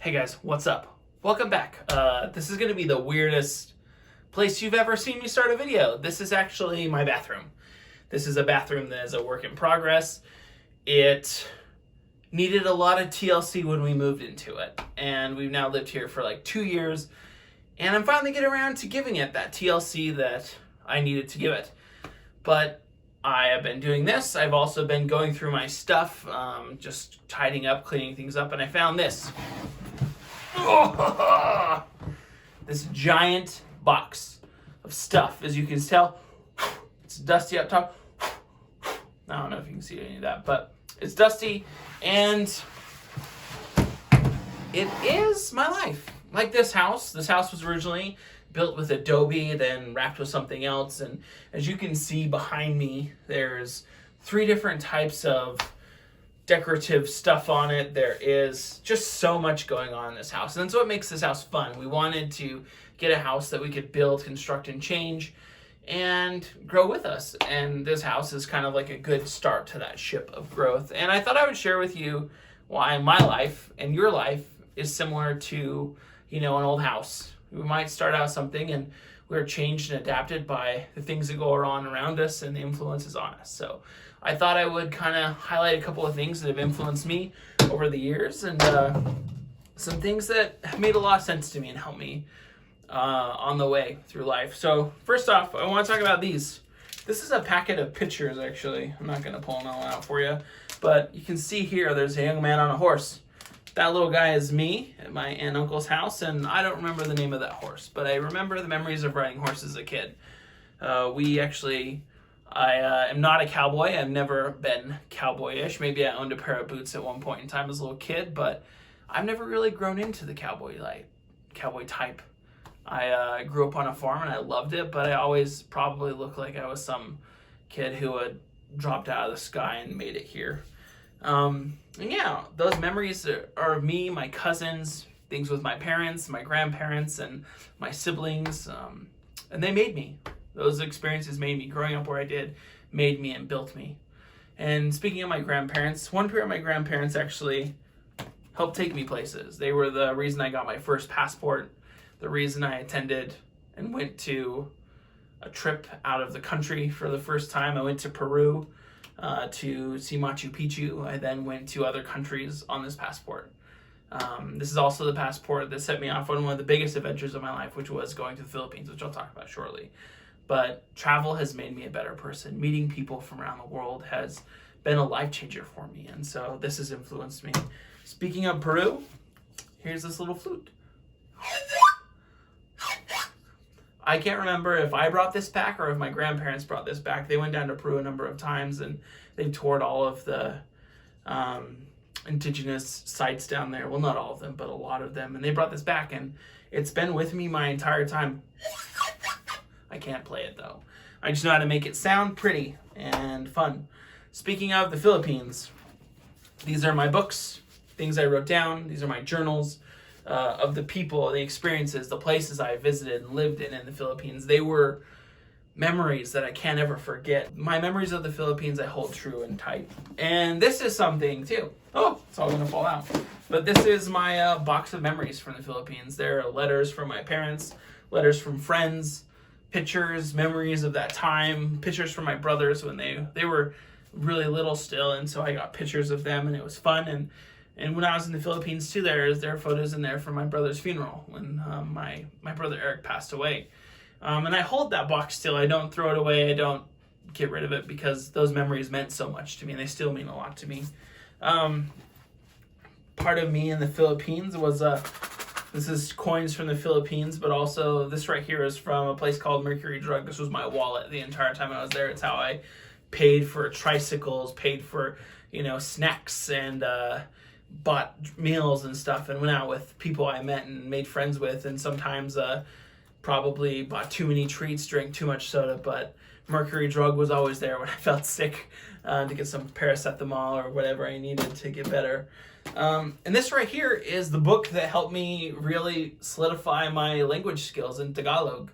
Hey guys, what's up? Welcome back. This is going to be the weirdest place you've ever seen me start a video. This is actually my bathroom. This is a bathroom that is a work in progress. It needed a lot of TLC when we moved into it, and we've now lived here for like 2 years, and I'm finally getting around to giving it that TLC that I needed to give it. But I have been doing this. I've also been going through my stuff, just tidying up, cleaning things up, and I found this. This giant box of stuff. As you can tell, it's dusty up top. I don't know if you can see any of that, but it's dusty, and it is my life. Like this house. This house was originally built with adobe, then wrapped with something else, and as you can see behind me, there's 3 different types of decorative stuff on it. There is just so much going on in this house, and that's what makes this house fun. We wanted to get a house that we could build, construct, and change and grow with us, and this house is kind of like a good start to that ship of growth. And I thought I would share with you why my life and your life is similar to, an old house. We might start out something and we're changed and adapted by the things that go on around us and the influences on us. So I thought I would kind of highlight a couple of things that have influenced me over the years, and some things that have made a lot of sense to me and helped me on the way through life. So first off, I want to talk about these. This is a packet of pictures, actually. I'm not going to pull them all out for you, but you can see here there's a young man on a horse. That little guy is me at my aunt and uncle's house, and I don't remember the name of that horse, but I remember the memories of riding horses as a kid. I am not a cowboy. I've never been cowboyish. Maybe I owned a pair of boots at one point in time as a little kid, but I've never really grown into the cowboy type. I grew up on a farm and I loved it, but I always probably looked like I was some kid who had dropped out of the sky and made it here. And yeah, those memories are of me, my cousins, things with my parents, my grandparents, and my siblings, and they made me. Those experiences made me. Growing up where I did made me and built me. And speaking of my grandparents, one pair of my grandparents actually helped take me places. They were the reason I got my first passport, the reason I attended and went to a trip out of the country for the first time. I went to Peru to see Machu Picchu. I then went to other countries on this passport. This is also the passport that set me off on one of the biggest adventures of my life, which was going to the Philippines, which I'll talk about shortly. But travel has made me a better person. Meeting people from around the world has been a life changer for me, and so this has influenced me. Speaking of Peru, here's this little flute. I can't remember if I brought this back or if my grandparents brought this back. They went down to Peru a number of times, and they toured all of the indigenous sites down there. Well, not all of them, but a lot of them. And they brought this back, and it's been with me my entire time. I can't play it, though. I just know how to make it sound pretty and fun. Speaking of the Philippines, these are my books, things I wrote down. These are my journals of the people, the experiences, the places I visited and lived in the Philippines. They were memories that I can't ever forget. My memories of the Philippines I hold true and tight. And this is something, too. Oh, it's all going to fall out. But this is my box of memories from the Philippines. There are letters from my parents, letters from friends, pictures, memories of that time, pictures from my brothers when they were really little still, and so I got pictures of them, and it was fun. And when I was in the Philippines too, there are photos in there from my brother's funeral when my brother Eric passed away. And I hold that box still. I don't throw it away. I don't get rid of it because those memories meant so much to me, and they still mean a lot to me. Part of me in the Philippines was this is coins from the Philippines, but also this right here is from a place called Mercury Drug. This was my wallet the entire time I was there. It's how I paid for tricycles, paid for, snacks, and bought meals and stuff, and went out with people I met and made friends with, and sometimes probably bought too many treats, drank too much soda, but Mercury Drug was always there when I felt sick to get some paracetamol or whatever I needed to get better. And this right here is the book that helped me really solidify my language skills in Tagalog,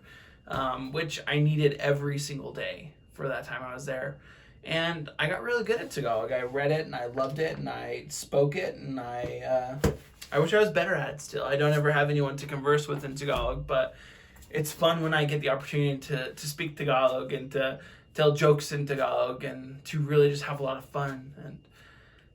which I needed every single day for that time I was there. And I got really good at Tagalog. I read it and I loved it and I spoke it and I I wish I was better at it still. I don't ever have anyone to converse with in Tagalog, but it's fun when I get the opportunity to speak Tagalog and to tell jokes in Tagalog and to really just have a lot of fun. And,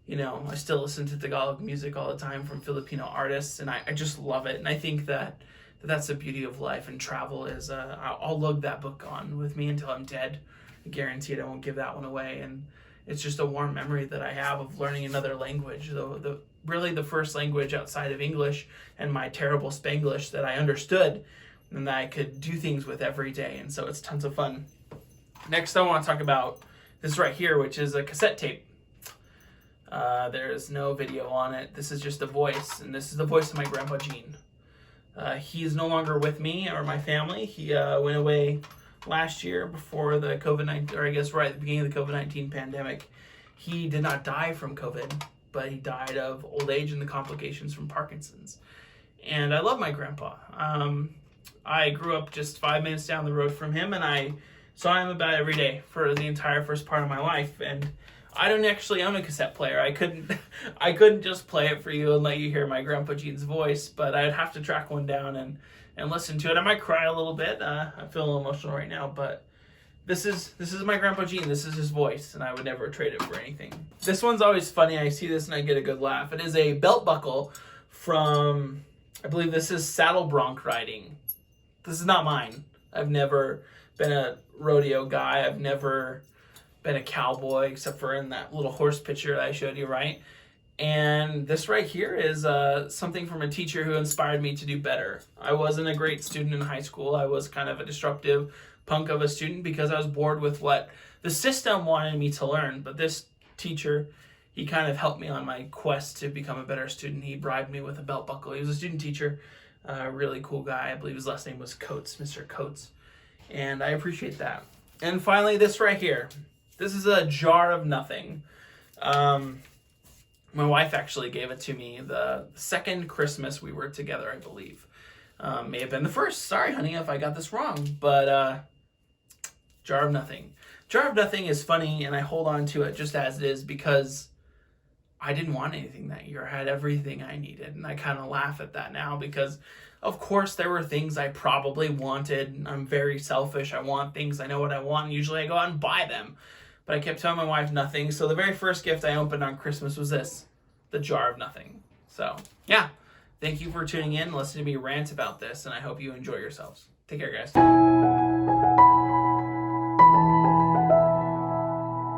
you know, I still listen to Tagalog music all the time from Filipino artists, and I just love it. And I think that's the beauty of life and travel is I'll lug that book on with me until I'm dead. I guarantee it, I won't give that one away. And it's just a warm memory that I have of learning another language, really the first language outside of English and my terrible Spanglish that I understood and that I could do things with every day. And so it's tons of fun. Next, I want to talk about this right here, which is a cassette tape. There's no video on it. This is just a voice, and this is the voice of my Grandpa Gene. He is no longer with me or my family. He went away last year before the COVID-19, or I guess right at the beginning of the COVID-19 pandemic. He did not die from COVID, but he died of old age and the complications from Parkinson's. And I love my grandpa. I grew up just 5 minutes down the road from him, and I saw him about every day for the entire first part of my life. And I don't actually own a cassette player. I couldn't just play it for you and let you hear my Grandpa Gene's voice, but I'd have to track one down and listen to it. I might cry a little bit. I feel a little emotional right now, but this is my Grandpa Gene. This is his voice, and I would never trade it for anything. This one's always funny. I see this and I get a good laugh. It is a belt buckle from, I believe this is saddle bronc riding. This is not mine. I've never been a rodeo guy. I've never been a cowboy except for in that little horse picture that I showed you, right? And this right here is something from a teacher who inspired me to do better. I wasn't a great student in high school. I was kind of a disruptive punk of a student because I was bored with what the system wanted me to learn. But this teacher, he kind of helped me on my quest to become a better student. He bribed me with a belt buckle. He was a student teacher, a really cool guy. I believe his last name was Coates, Mr. Coates. And I appreciate that. And finally, this right here. This is a jar of nothing. My wife actually gave it to me the second Christmas we were together, I believe. May have been the first. Sorry, honey, if I got this wrong. But jar of nothing. Jar of nothing is funny, and I hold on to it just as it is because I didn't want anything that year. I had everything I needed, and I kind of laugh at that now because, of course, there were things I probably wanted. I'm very selfish. I want things. I know what I want, and usually I go out and buy them. But I kept telling my wife nothing. So the very first gift I opened on Christmas was this, the jar of nothing. So, yeah. Thank you for tuning in and listening to me rant about this, and I hope you enjoy yourselves. Take care, guys.